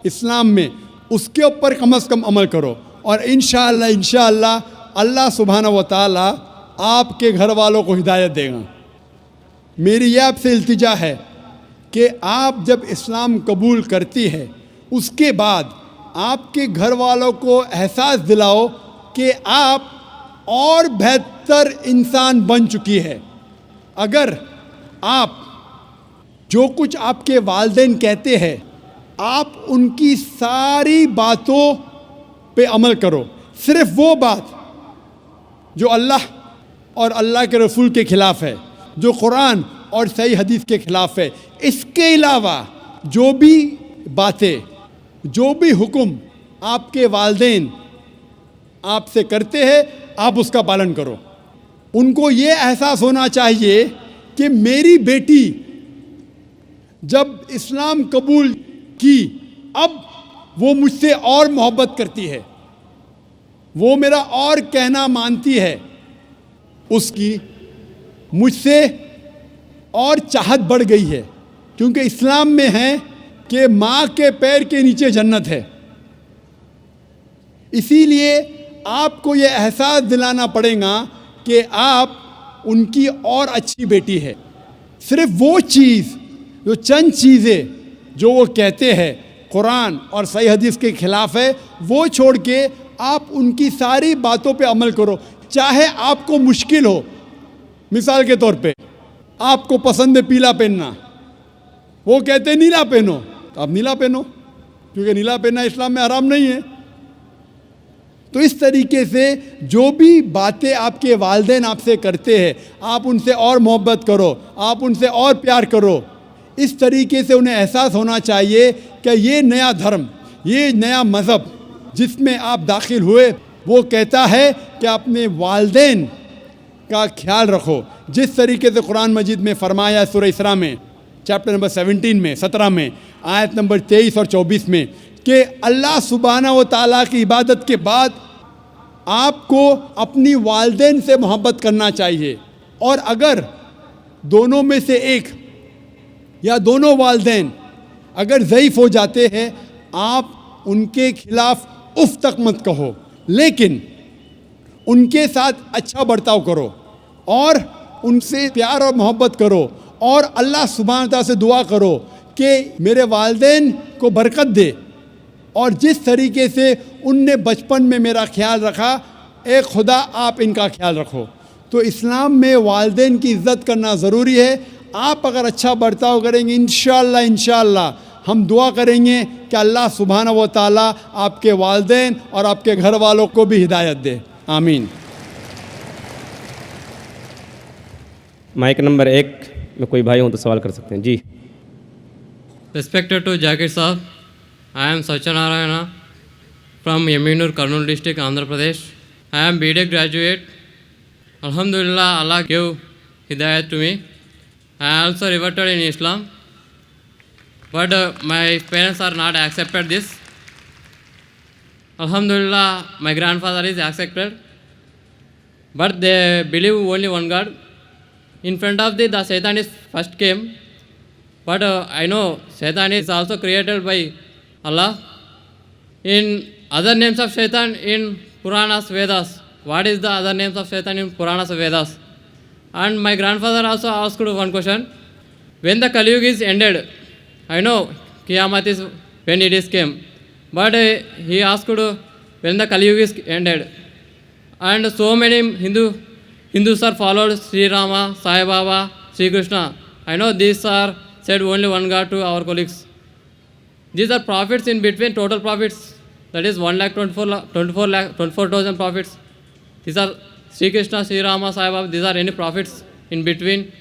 इस्लाम में, उसके ऊपर कम से कम अमल करो और इंशाअल्लाह अल्लाह सुब्हानहू व तआला आपके घर वालों को हिदायत देगा। मेरी ये आपसे इल्तिजा है कि आप जब इस्लाम कबूल करती है उसके बाद आपके घर वालों को एहसास दिलाओ कि आप और बेहतर इंसान बन चुकी है। अगर आप जो कुछ आपके वालिदैन कहते हैं आप उनकी सारी बातों पे अमल करो, सिर्फ वो बात जो अल्लाह और अल्लाह के रसूल के ख़िलाफ़ है, जो कुरान और सही हदीस के ख़िलाफ़ है। इसके अलावा जो भी बातें, जो भी हुक्म आपके वालिदैन आपसे करते हैं आप उसका पालन करो। उनको ये एहसास होना चाहिए कि मेरी बेटी जब इस्लाम कबूल की अब वो मुझसे और मोहब्बत करती है, वो मेरा और कहना मानती है, उसकी मुझसे और चाहत बढ़ गई है, क्योंकि इस्लाम में है कि माँ के पैर के नीचे जन्नत है। इसीलिए आपको ये एहसास दिलाना पड़ेगा कि आप उनकी और अच्छी बेटी है। सिर्फ वो चीज़, जो चंद चीज़ें जो वो कहते हैं कुरान और सही हदीस के ख़िलाफ़ है, वो छोड़ के आप उनकी सारी बातों पे अमल करो। चाहे आपको मुश्किल हो, मिसाल के तौर पे आपको पसंद है पीला पहनना, वो कहते हैं नीला पहनो, तो आप नीला पहनो, क्योंकि नीला पहनना इस्लाम में हराम नहीं है। तो इस तरीके से जो भी बातें आपके वालिदैन आपसे करते हैं आप उनसे और मोहब्बत करो, आप उनसे और प्यार करो। इस तरीके से उन्हें एहसास होना चाहिए कि ये नया धर्म, ये नया मज़हब जिसमें आप दाखिल हुए, वो कहता है कि अपने वालिदैन का ख्याल रखो। जिस तरीके से कुरान मजीद में फरमाया सूरह इसरा में चैप्टर नंबर 17 में 17 में आयत नंबर 23 और 24 में कि अल्लाह सुब्हानहू व तआला की इबादत के बाद आपको अपनी वालिदैन से मोहब्बत करना चाहिए, और अगर दोनों में से एक या दोनों वालिदैन अगर ज़ईफ़ हो जाते हैं आप उनके खिलाफ़ उफ तक मत कहो, लेकिन उनके साथ अच्छा बर्ताव करो और उनसे प्यार और मोहब्बत करो और अल्लाह सुब्हानहू व तआला से दुआ करो कि मेरे वालिदैन को बरकत दे, और जिस तरीके से उनने बचपन में मेरा ख्याल रखा, ए खुदा आप इनका ख्याल रखो। तो इस्लाम में वालिदैन की इज़्ज़त करना ज़रूरी है। आप अगर अच्छा बर्ताव करेंगे इंशाअल्लाह हम दुआ करेंगे कि अल्लाह सुब्हानहू व तआला आपके वालिदैन और आपके घर वालों को भी हिदायत दे। आमीन। माइक नंबर 1 में कोई भाई हो तो सवाल कर सकते हैं जी। Respected to Zakir Saab, I am Satyanarayana from Yaminur, Kurnool district, Andhra Pradesh. I am BTech graduate. Alhamdulillah, Allah gave hidayat to me. I also reverted in Islam, but my parents are not accepted this. Alhamdulillah, my grandfather is accepted, but they believe only one God. In front of the Satan is first came, but I know Satan is also created by Allah. In other names of Shaitan in Puranas, Vedas, what is the other names of Shaitan in Puranas, Vedas? And my grandfather also asked one question. When the Kali Yuga is ended, I know Qiyamah is when it is came, but he asked when the Kali Yuga is ended. And so many Hindus are followed Sri Rama, Sai Baba, Sri Krishna. I know these are said only one God to our colleagues. These are prophets in between, total prophets, that is 1,24,000 prophets. These are Sri Krishna, Sri Rama, Sai Baba, these are any prophets in between.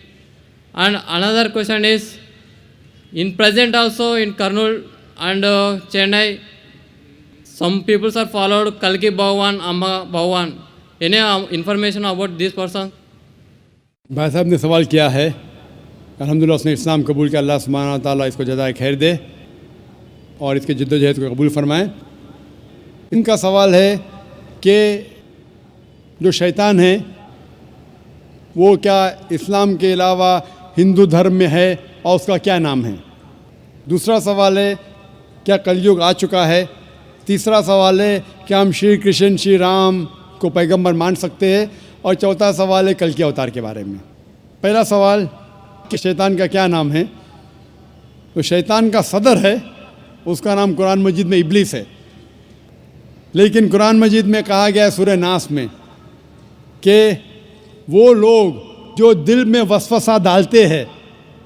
And another question is, in present also in Kurnool and Chennai, some people are followed Kalki Bhagavan, Amma Bhagavan. Any information about this person? भाई साहब ने सवाल किया है, अल्हम्दुलिल्लाह उसने इस्लाम कबूल किया, अल्लाह सुब्हानहू व तआला इसको जज़ाए खैर दे और इसके जद्दोजहद को कबूल फरमाए। इनका सवाल है कि जो शैतान है वो क्या इस्लाम के अलावा हिंदू धर्म में है और उसका क्या नाम है। दूसरा सवाल है क्या कलयुग आ चुका है। तीसरा सवाल है क्या हम श्री कृष्ण श्री राम को पैगंबर मान सकते हैं। और चौथा सवाल है कल के अवतार के बारे में। पहला सवाल कि शैतान का क्या नाम है, तो शैतान का सदर है, उसका नाम कुरान मजीद में इब्लीस है। लेकिन कुरान मजीद में कहा गया है सूरह नास में कि वो लोग जो दिल में वसवसा डालते हैं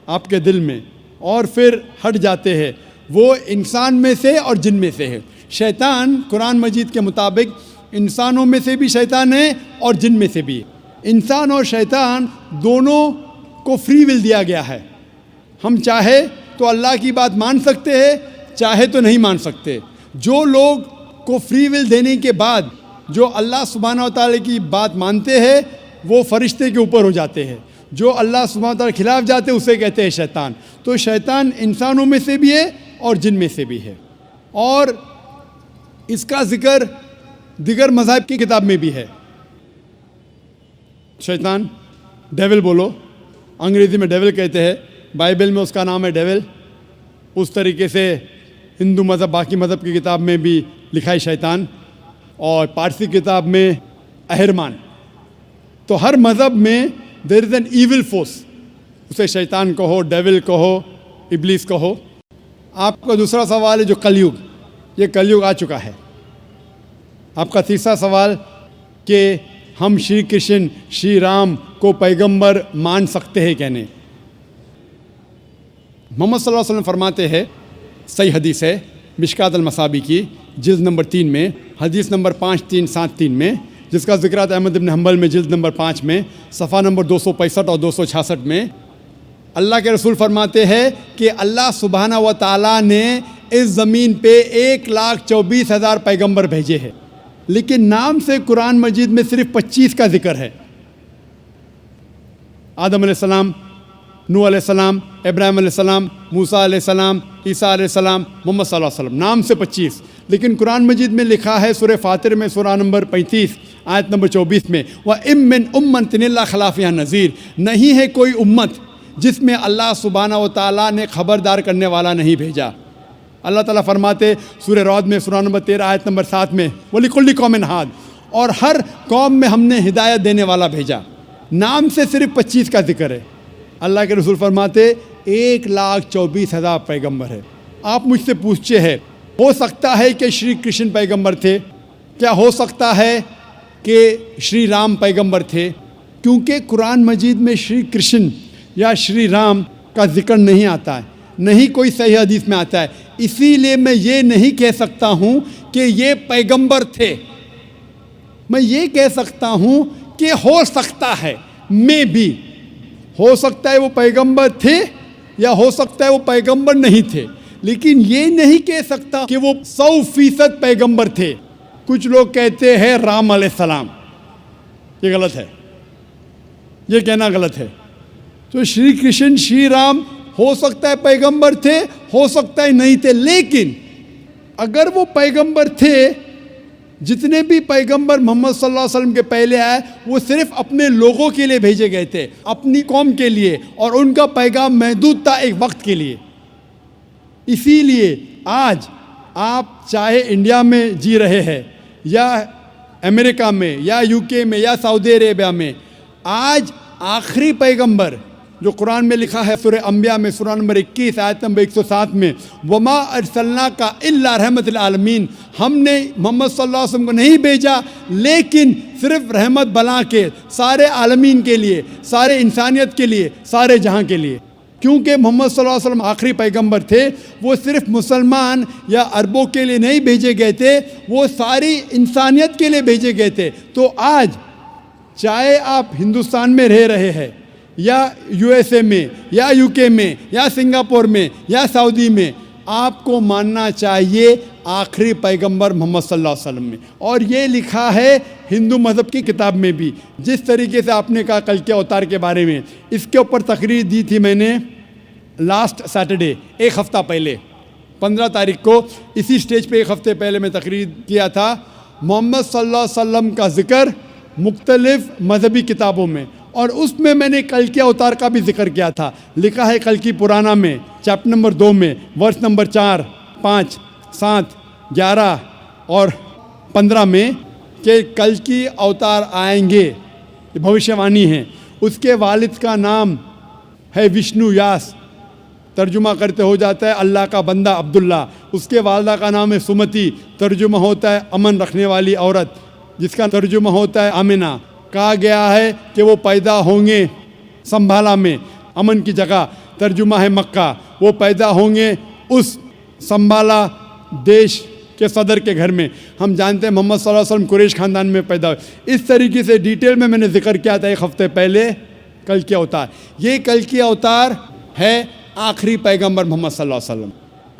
आपके दिल में और फिर हट जाते हैं, वो इंसान में से और जिन में से है। शैतान कुरान मजीद के मुताबिक इंसानों में से भी शैतान है और जिन में से भी। इंसान और शैतान दोनों को फ्री विल दिया गया है। हम चाहे तो अल्लाह की बात मान सकते हैं, चाहे तो नहीं मान सकते। जो लोग को फ्री विल देने के बाद जो अल्लाह सुब्हानहू व तआला की बात मानते हैं वो फरिश्ते के ऊपर हो जाते हैं। जो अल्लाह सुब्हानहू व तआला के खिलाफ जाते हैं उसे कहते हैं शैतान। तो शैतान इंसानों में से भी है और जिन में से भी है। और इसका जिक्र दिगर मज़हब की किताब में भी है। शैतान डेविल बोलो, अंग्रेज़ी में डेविल कहते हैं, बाइबल में उसका नाम है डेविल। उस तरीके से हिंदू मज़हब बाकी मज़हब की किताब में भी लिखा है शैतान, और पारसी किताब में अहरमान। तो हर मज़हब में there is an evil force, उसे शैतान कहो, डेविल कहो, इब्लीस कहो। आपका दूसरा सवाल है जो कलयुग, ये कलयुग आ चुका है। आपका तीसरा सवाल कि हम श्री कृष्ण श्री राम को पैगंबर मान सकते हैं क्या नहीं। मोहम्मद सल्लल्लाहु अलैहि वसल्लम फरमाते हैं, सही हदीस है मिशकात अल-मसाबी की जिल्द नंबर 3 में, हदीस नंबर 5373 में, जिसका जिक्र आता है अहमद इब्न हंबल में जिल्द नंबर 5 में, सफ़ा नंबर 265 और 266 में। अल्लाह के रसूल फरमाते हैं कि अल्लाह सुब्हानहू व तआला ने इस ज़मीन पे 1,24,000 पैगंबर भेजे हैं, लेकिन नाम से कुरान मजीद में सिर्फ 25 का जिक्र है। आदम अलैहिस्सलाम, नूह अलैहिस्सलाम, इब्राहिम अलैहिस्सलाम, मूसा अलैहिस्सलाम, ईसा अलैहिस्सलाम, मोहम्मद सल्लल्लाहु अलैहि वसल्लम, नाम से 25। लेकिन कुरान मजीद में लिखा है सूरह फातिर में सूरह नंबर 35 आयत नंबर 24 में, व इम मिन उम्मतिन इल्ला खला फ़ीहा नज़ीर, नहीं है कोई उम्मत जिसमें अल्लाह सुब्हानहू व तआला ने खबरदार करने वाला नहीं भेजा। अल्लाह ताला फरमाते सूरह रौद में सूरह नंबर 13 आयत नंबर 7 में, वलिकुल्लि कौमिन हाद, और हर कौम में हमने हिदायत देने वाला भेजा। नाम से सिर्फ 25 का जिक्र है। अल्लाह के रसूल फरमाते 1,24,000 पैगंबर है। आप मुझसे पूछते हैं, हो सकता है कि श्री कृष्ण पैगंबर थे, क्या हो सकता है कि श्री राम पैगंबर थे? क्योंकि कुरान मजीद में श्री कृष्ण या श्री राम का जिक्र नहीं आता है, नहीं कोई सही हदीस में आता है। इसीलिए मैं ये नहीं कह सकता हूँ कि ये पैगंबर थे। मैं ये कह सकता हूँ कि हो सकता है, मे भी हो सकता है वो पैगंबर थे या हो सकता है वो पैगंबर नहीं थे, लेकिन ये नहीं कह सकता कि वो 100% पैगंबर थे। कुछ लोग कहते हैं राम अलैहिस्सलाम, ये गलत है, ये कहना गलत है। तो श्री कृष्ण श्री राम हो सकता है पैगंबर थे, हो सकता है नहीं थे, लेकिन अगर वो पैगंबर थे, जितने भी पैगंबर मोहम्मद सल्लल्लाहु अलैहि वसल्लम के पहले आए वो सिर्फ अपने लोगों के लिए भेजे गए थे, अपनी कौम के लिए, और उनका पैगाम महदूद था एक वक्त के लिए। इसीलिए आज आप चाहे इंडिया में जी रहे हैं या अमेरिका में या यूके में या सऊदी अरेबिया में, आज आखिरी पैगंबर जो कुरान में लिखा है सूरह अंबिया में सूरह नंबर 21 आयत नंबर 107 में, वमा अरसलना का इल्ला रहमतुल आलमीन, हमने मोहम्मद सल्लल्लाहु अलैहि वसल्लम को नहीं भेजा लेकिन सिर्फ रहमत बना के सारे आलमीन के लिए, सारे इंसानियत के लिए, सारे जहां के लिए। क्योंकि मोहम्मद सल्लल्लाहु अलैहि वसल्लम आखिरी पैगंबर थे, वो सिर्फ मुसलमान या अरबों के लिए नहीं भेजे गए थे, वो सारी इंसानियत के लिए भेजे गए थे। तो आज चाहे आप हिंदुस्तान में रह रहे हैं या यूएसए में या यूके में या सिंगापुर में या सऊदी में, आपको मानना चाहिए आखिरी पैगंबर मोहम्मद सल्लल्लाहु अलैहि वसल्लम में। और ये लिखा है हिंदू मज़हब की किताब में भी। जिस तरीके से आपने कहा कल के अवतार के बारे में, इसके ऊपर तकरीर दी थी मैंने लास्ट सैटरडे, एक हफ़्ता पहले 15 तारीख को इसी स्टेज पे एक हफ़्ते पहले मैं तकरीर किया था। मोहम्मद सल्लल्लाहु अलैहि वसल्लम का ज़िक्र मुख्तलिफ़ मज़हबी किताबों में, और उसमें मैंने कल के अवतार का भी जिक्र किया था। लिखा है कल की पुराना में चैप्टर नंबर 2 में वर्ष नंबर 4, 5, 7, 11 और 15 में कि कल की अवतार आएंगे, भविष्यवाणी है। उसके वालिद का नाम है विष्णु यास, तर्जुमा करते हो जाता है अल्लाह का बंदा अब्दुल्ला। उसके वालदा का नाम है सुमति, तर्जुमा होता है अमन रखने वाली औरत, जिसका तर्जुमा होता है आमिना। कहा गया है कि वो पैदा होंगे संभाला में, अमन की जगह, तर्जुमा है मक्का। वो पैदा होंगे उस संभाला देश के सदर के घर में। हम जानते हैं मोहम्मद सल्लल्लाहु अलैहि वसल्लम कुरैश ख़ानदान में पैदा हुए। इस तरीके से डिटेल में मैंने जिक्र किया था एक हफ़्ते पहले कल के अवतार। ये कल की अवतार है आखिरी पैगंबर मोहम्मद सल्लल्लाहु अलैहि वसल्लम।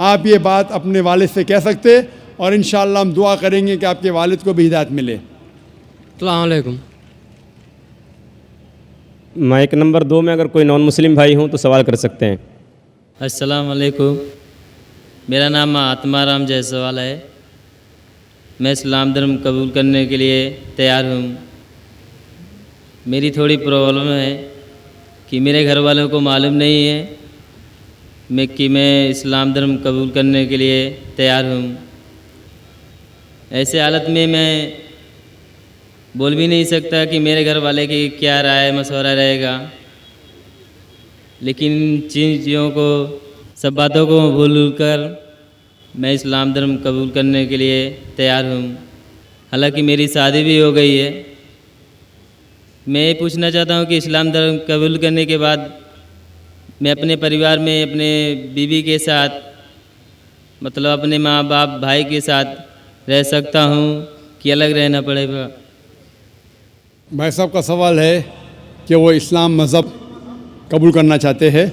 आप ये बात अपने वालिद से कह सकते, और इंशाअल्लाह हम दुआ करेंगे कि आपके वालिद को भी हिदायत मिले। अस्सलाम वालेकुम। माइक नंबर 2 में अगर कोई नॉन मुस्लिम भाई हों तो सवाल कर सकते हैं। अस्सलाम वालेकुम। मेरा नाम आत्माराम जायसवाल है। मैं इस्लाम धर्म कबूल करने के लिए तैयार हूँ। मेरी थोड़ी प्रॉब्लम है कि मेरे घर वालों को मालूम नहीं है मैं इस्लाम धर्म कबूल करने के लिए तैयार हूँ। ऐसे हालत में मैं बोल भी नहीं सकता कि मेरे घर वाले की क्या राय मशवरा रहेगा, लेकिन चीज़ों को, सब बातों को भूल कर मैं इस्लाम धर्म कबूल करने के लिए तैयार हूँ। हालांकि मेरी शादी भी हो गई है। मैं ये पूछना चाहता हूँ कि इस्लाम धर्म कबूल करने के बाद मैं अपने परिवार में अपने बीवी के साथ, मतलब अपने माँ बाप भाई के साथ रह सकता हूँ कि अलग रहना पड़ेगा? भाई साहब का सवाल है कि वो इस्लाम मज़हब कबूल करना चाहते हैं,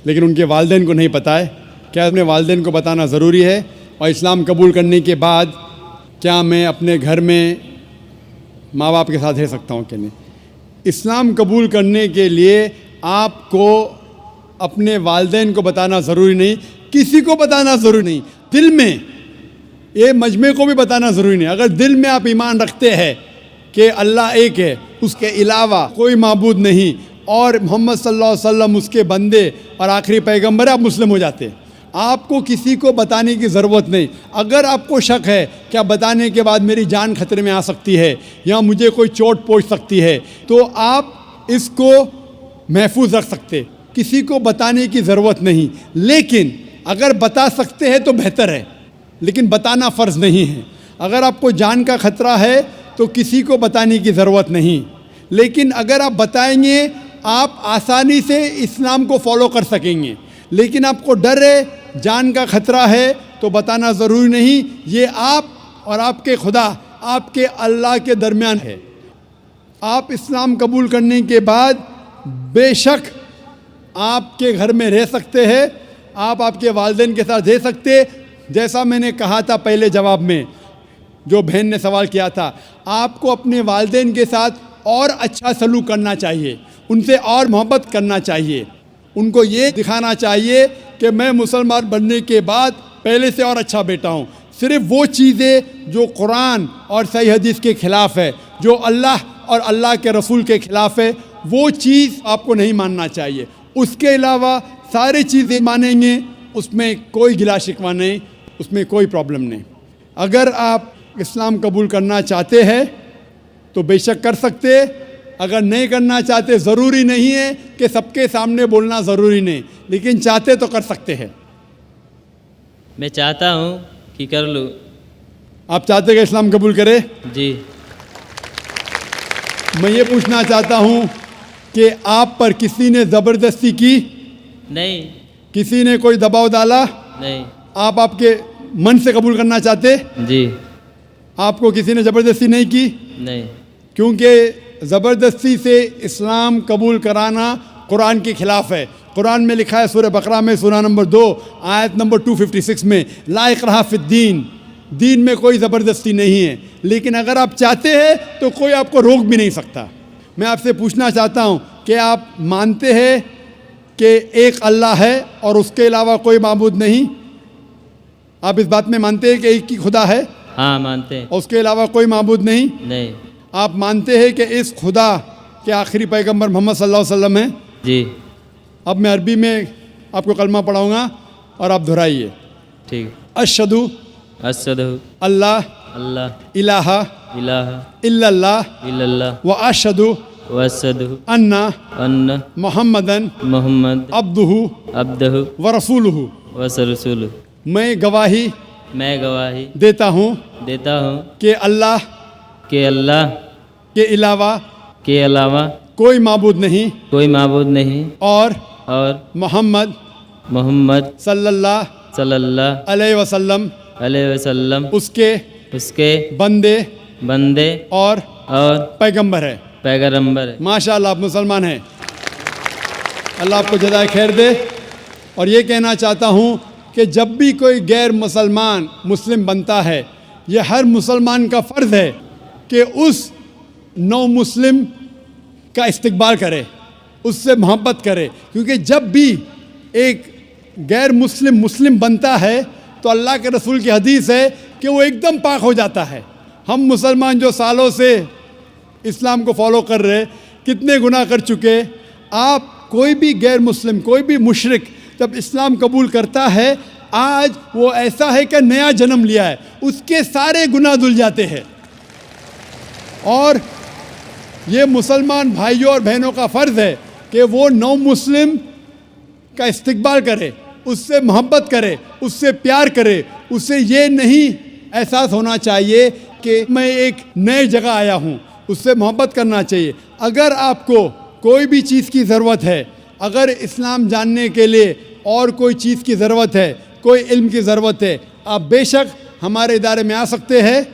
लेकिन उनके वालिदैन को नहीं पता है। क्या अपने वालिदैन को बताना ज़रूरी है? और इस्लाम कबूल करने के बाद क्या मैं अपने घर में माँ बाप के साथ रह सकता हूँ कि नहीं? इस्लाम कबूल करने के लिए आपको अपने वालिदैन को बताना ज़रूरी नहीं, किसी को बताना ज़रूरी नहीं। दिल में, ये मजमे को भी बताना ज़रूरी नहीं। अगर दिल में आप ईमान रखते हैं कि अल्लाह एक है, उसके अलावा कोई माबूद नहीं, और मोहम्मद सल्लल्लाहु अलैहि वसल्लम उसके बंदे और आखिरी पैगंबर है, आप मुस्लिम हो जाते हैं। आपको किसी को बताने की ज़रूरत नहीं। अगर आपको शक है क्या बताने के बाद मेरी जान खतरे में आ सकती है या मुझे कोई चोट पहुँच सकती है, तो आप इसको महफूज रख सकते। किसी को बताने की ज़रूरत नहीं, लेकिन अगर बता सकते हैं तो बेहतर है, लेकिन बताना फ़र्ज़ नहीं है। अगर आपको जान का ख़तरा है तो किसी को बताने की ज़रूरत नहीं, लेकिन अगर आप बताएंगे आप आसानी से इस्लाम को फॉलो कर सकेंगे। लेकिन आपको डर है, जान का ख़तरा है, तो बताना ज़रूरी नहीं। ये आप और आपके खुदा, आपके अल्लाह के दरमियान है। आप इस्लाम कबूल करने के बाद बेशक आपके घर में रह सकते हैं, आप आपके वालिदैन के साथ रह सकते। जैसा मैंने कहा था पहले जवाब में, जो बहन ने सवाल किया था, आपको अपने वालिदैन के साथ और अच्छा सलूक करना चाहिए, उनसे और मोहब्बत करना चाहिए। उनको ये दिखाना चाहिए कि मैं मुसलमान बनने के बाद पहले से और अच्छा बेटा हूँ। सिर्फ़ वो चीज़ें जो कुरान और सही हदीस के ख़िलाफ़ है, जो अल्लाह और अल्लाह के रसूल के ख़िलाफ़ है, वो चीज़ आपको नहीं मानना चाहिए। उसके अलावा सारी चीज़ें मानेंगे, उसमें कोई गिला शिकवा नहीं, उसमें कोई प्रॉब्लम नहीं। अगर आप इस्लाम कबूल करना चाहते हैं तो बेशक कर सकते। अगर नहीं करना चाहते, ज़रूरी नहीं है कि सबके सामने बोलना ज़रूरी नहीं, लेकिन चाहते तो कर सकते हैं। मैं चाहता हूँ कि कर लूँ। आप चाहते कि इस्लाम कबूल करें? जी। मैं ये पूछना चाहता हूँ कि आप पर किसी ने ज़बरदस्ती की? नहीं। किसी ने कोई दबाव डाला? नहीं। आप आपके मन से कबूल करना चाहते? जी। आपको किसी ने ज़बरदस्ती नहीं की? नहीं। क्योंकि ज़बरदस्ती से इस्लाम कबूल कराना कुरान के ख़िलाफ़ है। कुरान में लिखा है सूरह बकरा में सूरह नंबर 2 आयत नंबर 256 में, ला इकराह फिद्दीन, दीन में कोई ज़बरदस्ती नहीं है। लेकिन अगर आप चाहते हैं तो कोई आपको रोक भी नहीं सकता। मैं आपसे पूछना चाहता हूँ कि आप मानते हैं कि एक अल्लाह है और उसके अलावा कोई माबूद नहीं? आप इस बात में मानते हैं कि एक ही खुदा है? हाँ मानते हैं। और उसके अलावा कोई माबूद नहीं? नहीं। आप मानते हैं कि इस खुदा के आखिरी पैगंबर मोहम्मद सल्लल्लाहु अलैहि वसल्लम हैं? जी। अब मैं अरबी में आपको कलमा पढ़ाऊँगा और आप दोहराइए। ठीक। अशहदु अशहदु अल्लाह अल्लाह इलाहा इलाहा इल्लल्लाह इल्लल्लाह व अशहदु व अशहदु अन्ना मुहम्मदन अब्दुहु व रसूलुहु व रसूलुहु। मैं गवाही देता हूँ कि अल्लाह के अलावा कोई माबूद नहीं और मोहम्मद सल्लल्लाहु अलैहि वसल्लम उसके बंदे और पैगंबर है। माशाअल्लाह, आप मुसलमान हैं। अल्लाह आपको जज़ाए खैर दे। और ये कहना चाहता हूँ कि जब भी कोई गैर मुसलमान मुस्लिम बनता है, ये हर मुसलमान का फ़र्ज़ है कि उस नौ मुस्लिम का इस्तकबाल करे, उससे मोहब्बत करे। क्योंकि जब भी एक गैर मुस्लिम बनता है तो अल्लाह के रसूल की हदीस है कि वो एकदम पाक हो जाता है। हम मुसलमान जो सालों से इस्लाम को फॉलो कर रहे, कितने गुनाह कर चुके। आप कोई भी गैर मुस्लिम, कोई भी मुशरिक जब इस्लाम कबूल करता है, आज वो ऐसा है कि नया जन्म लिया है, उसके सारे गुनाह धुल जाते हैं। और ये मुसलमान भाइयों और बहनों का फ़र्ज़ है कि वो नौ मुस्लिम का इस्तकबाल करे, उससे मोहब्बत करे, उससे प्यार करे। उससे ये नहीं एहसास होना चाहिए कि मैं एक नए जगह आया हूँ, उससे मोहब्बत करना चाहिए। अगर आपको कोई भी चीज़ की ज़रूरत है, अगर इस्लाम जानने के लिए और कोई चीज़ की ज़रूरत है, कोई इल्म की ज़रूरत है, आप बेशक हमारे इदारे में आ सकते हैं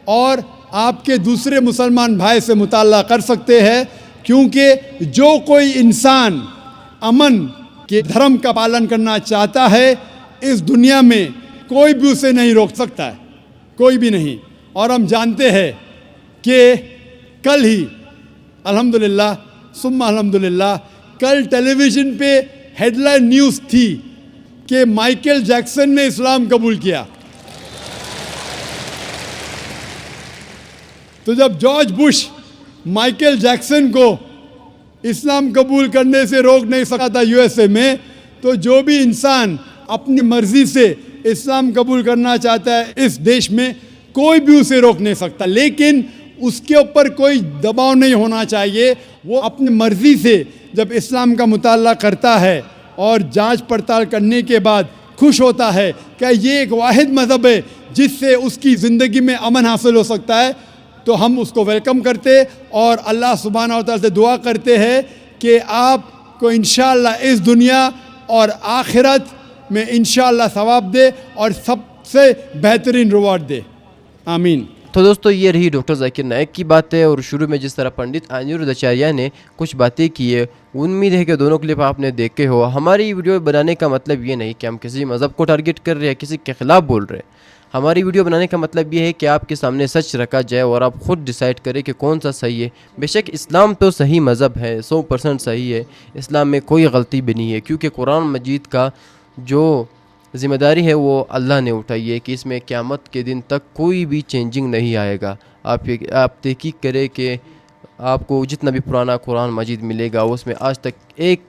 और आपके दूसरे मुसलमान भाई से मुताल्ला कर सकते हैं। क्योंकि जो कोई इंसान अमन के धर्म का पालन करना चाहता है, इस दुनिया में कोई भी उसे नहीं रोक सकता है, कोई भी नहीं। और हम जानते हैं कि कल ही अल्हम्दुलिल्लाह सुम्मा अल्हम्दुलिल्लाह कल टेलीविज़न पे हेडलाइन न्यूज़ थी कि माइकल जैक्सन ने इस्लाम कबूल किया। तो जब जॉर्ज बुश माइकल जैक्सन को इस्लाम कबूल करने से रोक नहीं सका था यूएसए में, तो जो भी इंसान अपनी मर्ज़ी से इस्लाम कबूल करना चाहता है इस देश में, कोई भी उसे रोक नहीं सकता। लेकिन उसके ऊपर कोई दबाव नहीं होना चाहिए। वो अपनी मर्ज़ी से जब इस्लाम का मुताला करता है और जांच पड़ताल करने के बाद खुश होता है कि ये एक वाहिद मज़हब है जिससे उसकी ज़िंदगी में अमन हासिल हो सकता है, तो हम उसको वेलकम करते और अल्लाह सुब्हानहू व तआला से दुआ करते हैं कि आपको इंशाअल्लाह इस दुनिया और आखिरत में इंशाअल्लाह सवाब दे और सबसे बेहतरीन रिवॉर्ड दे। आमीन। तो दोस्तों, ये रही डॉक्टर जाकिर नायक की बातें। और शुरू में जिस तरह पंडित अनिरुद्धाचार्य ने कुछ बातें की है, उम्मीद है कि दोनों क्लिप आपने देखे हो। हमारी वीडियो बनाने का मतलब ये नहीं कि हम किसी मज़हब को टारगेट कर रहे हैं, किसी के ख़िलाफ़ बोल रहे हैं। हमारी वीडियो बनाने का मतलब ये है कि आपके सामने सच रखा जाए और आप ख़ुद डिसाइड करें कि कौन सा सही है। बेशक इस्लाम तो सही मज़हब है, 100% सही है, इस्लाम में कोई गलती भी नहीं है। क्योंकि कुरान मजीद का जो ज़िम्मेदारी है वो अल्लाह ने उठाई है कि इसमें क़यामत के दिन तक कोई भी चेंजिंग नहीं आएगा। आप तहकीक करें कि आपको जितना भी पुराना कुरान मजीद मिलेगा उसमें आज तक एक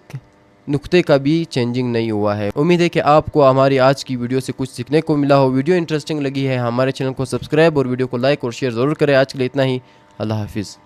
नुक्ते का भी चेंजिंग नहीं हुआ है। उम्मीद है कि आपको हमारी आज की वीडियो से कुछ सीखने को मिला हो। वीडियो इंटरेस्टिंग लगी है, हमारे चैनल को सब्सक्राइब और वीडियो को लाइक और शेयर ज़रूर करें। आज के लिए इतना ही। अल्लाह हाफिज़।